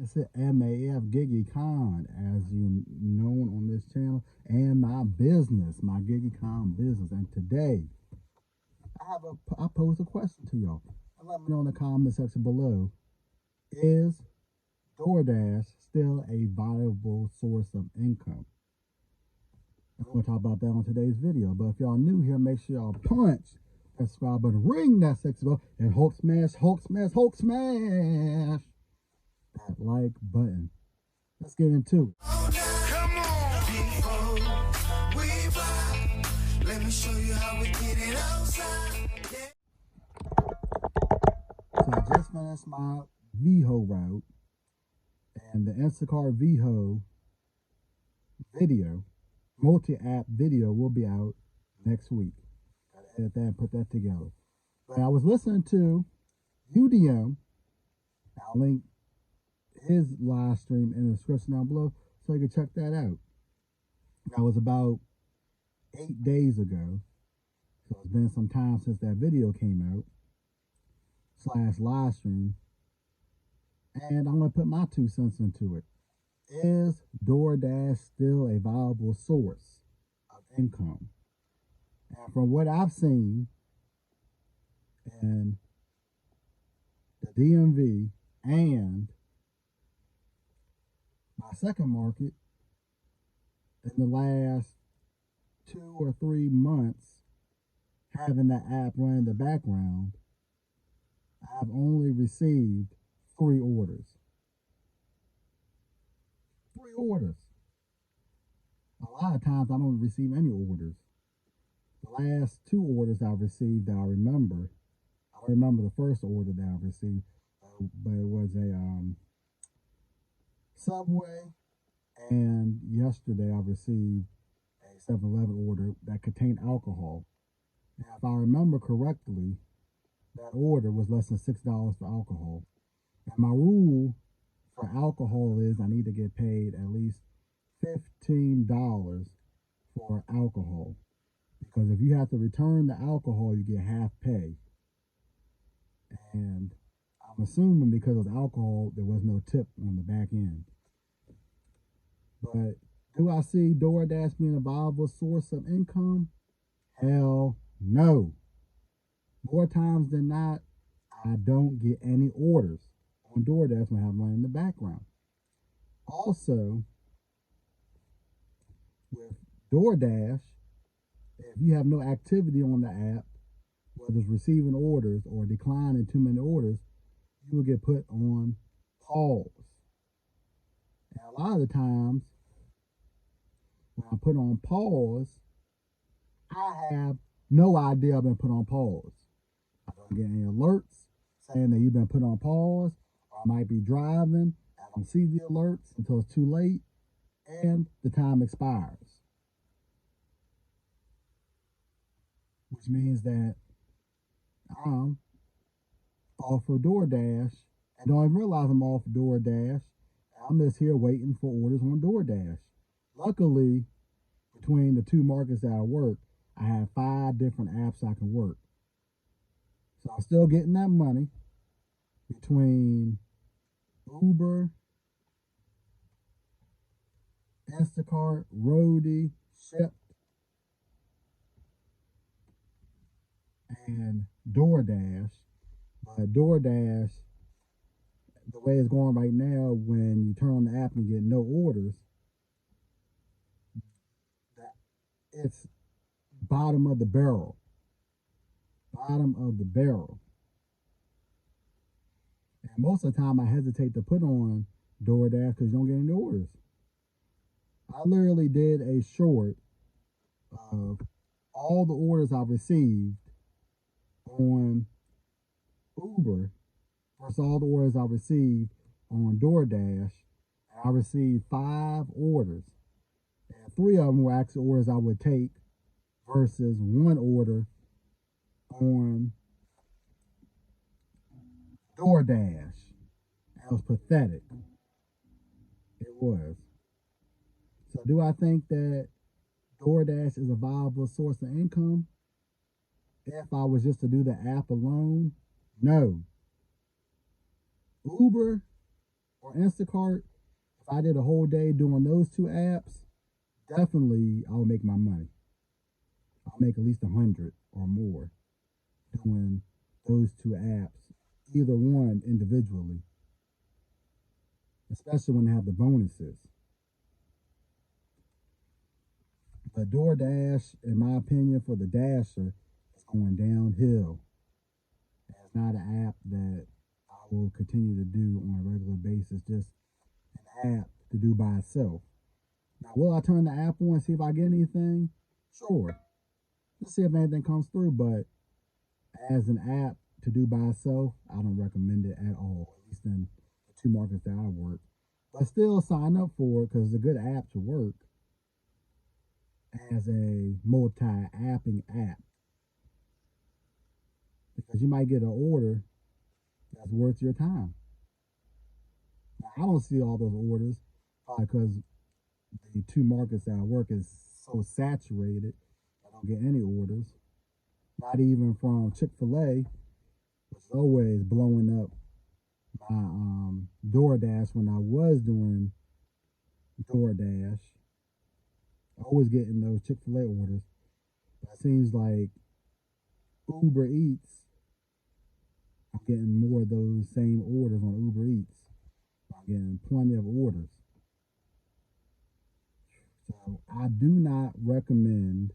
It's a MAF GigEcon, as you known on this channel, and my business, my GigEcon business. And today, I pose a question to y'all. Let me know in the comment section below. Is DoorDash still a viable source of income? I'm going to talk about that on today's video. But if y'all new here, make sure y'all punch that subscribe button, ring that sexy bell, and Hulk smash that like button. Let's get into it. Come on, before we ride, let me show you how we get it outside. So I just finished my VHO route, and the Instacart VHO video, multi-app video, will be out next week. Gotta edit that and put that together. But I was listening to UDM. I'll link his live stream in the description down below so you can check that out. That was about 8 days ago. So it's been some time since that video came out / live stream. And I'm going to put my 2 cents into it. Is DoorDash still a viable source of income? And from what I've seen in the DMV and my second market, in the last 2 or 3 months, having the app run in the background, I've only received 3 orders. 3 orders. A lot of times I don't receive any orders. The last 2 orders I've received, I remember the first order that I received, but it was a Subway, and yesterday I received a 7-Eleven order that contained alcohol. Now, if I remember correctly, that order was less than $6 for alcohol. And my rule for alcohol is I need to get paid at least $15 for alcohol. Because if you have to return the alcohol, you get half pay. And I'm assuming because of alcohol, there was no tip on the back end. But do I see DoorDash being a viable source of income? Hell no. More times than not, I don't get any orders on DoorDash when I have money in the background. Also, with DoorDash, if you have no activity on the app, whether it's receiving orders or declining too many orders, you will get put on pause. And a lot of the times, when I put on pause, I have no idea I've been put on pause. I don't get any alerts saying that you've been put on pause, or I might be driving, I don't see the alerts until it's too late, and the time expires. Which means that I'm off of DoorDash and don't even realize I'm off of DoorDash. I'm just here waiting for orders on DoorDash. Luckily, between the 2 markets that I work, I have 5 different apps I can work. So I'm still getting that money between Uber, Instacart, Roadie, Shipt, and DoorDash. But DoorDash, the way it's going right now, when you turn on the app and you get no orders, it's bottom of the barrel. Bottom of the barrel. And most of the time I hesitate to put on DoorDash because you don't get any orders. I literally did a short of all the orders I've received on Uber versus all the orders I received on DoorDash. I received 5 orders. And 3 of them were actually orders I would take versus 1 order on DoorDash. That was pathetic. It was. So do I think that DoorDash is a viable source of income? If I was just to do the app alone, no. Uber For Instacart, if I did a whole day doing those two apps, definitely I'll make my money. I'll make at least 100 or more doing those two apps, either one individually, especially when they have the bonuses. But DoorDash, in my opinion, for the Dasher, is going downhill. It's not an app that I will continue to do on a regular basis, just an app to do by itself. Now, will I turn the app on and see if I get anything? Sure. Let's see if anything comes through, but as an app to do by itself, I don't recommend it at all, at least in the two markets that I work. But still sign up for it because it's a good app to work as a multi-apping app. Because you might get an order that's worth your time. Now, I don't see all those orders probably because the two markets that I work is so saturated. I don't get any orders. Not even from Chick-fil-A, which is always blowing up my DoorDash when I was doing DoorDash. Always getting those Chick-fil-A orders. But it seems like Uber Eats, I'm getting more of those same orders on Uber Eats. I'm getting plenty of orders. So I do not recommend,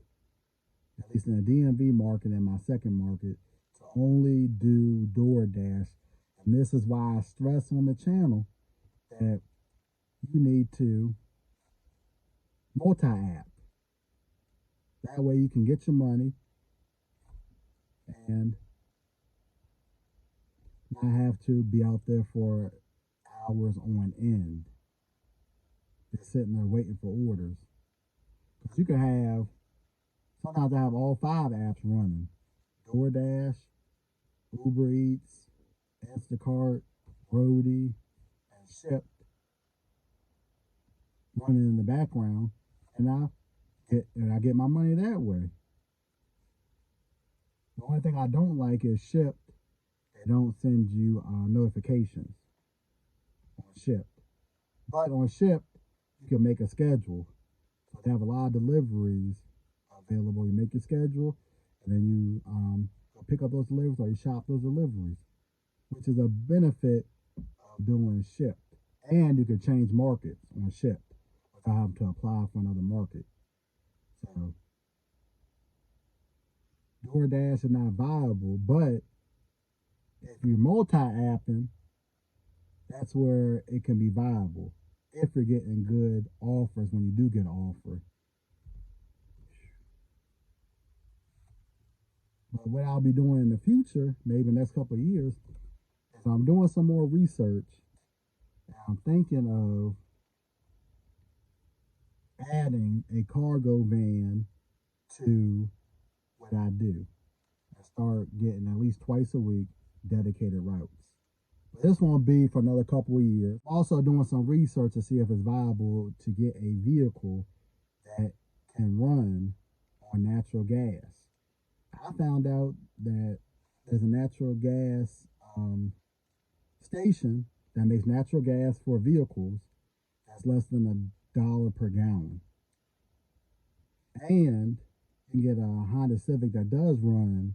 at least in the DMV market and my second market, to only do DoorDash. And this is why I stress on the channel that you need to multi-app. That way you can get your money and not have to be out there for hours on end, just sitting there waiting for orders. Because you can have, sometimes I have all 5 apps running: DoorDash, Uber Eats, Instacart, Roadie, and Shipt running in the background, and I get my money that way. The only thing I don't like is Shipt. They don't send you notifications on Shipt. But on Shipt, you can make a schedule. So they have a lot of deliveries available. You make your schedule, and then you go pick up those deliveries or you shop those deliveries, which is a benefit of doing Shipt. And you can change markets on Shipt without having to apply for another market. So DoorDash is not viable, but if you're multi-apping, that's where it can be viable if you're getting good offers when you do get an offer. But what I'll be doing in the future, maybe the next couple of years, is I'm doing some more research. And I'm thinking of adding a cargo van to what I do and start getting at least twice a week dedicated routes. But this won't be for another couple of years. I'm also doing some research to see if it's viable to get a vehicle that can run on natural gas. I found out that there's a natural gas station that makes natural gas for vehicles that's less than $1 per gallon. And you can get a Honda Civic that does run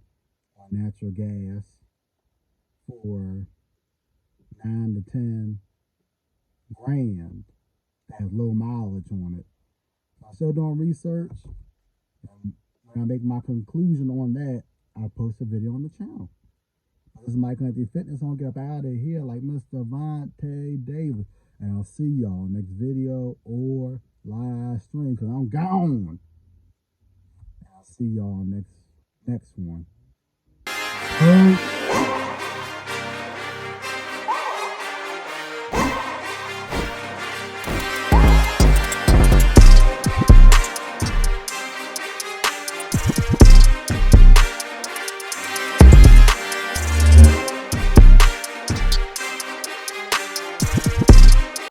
on natural gas for 9 to 10 grand that has low mileage on it. So I'm still doing research. And when I make my conclusion on that, I'll post a video on the channel. This is Mike Anthony Fitness. I'm gonna get up out of here like Mr. Vontae Davis. And I'll see y'all next video or live stream because I'm gone. And I'll see y'all next one.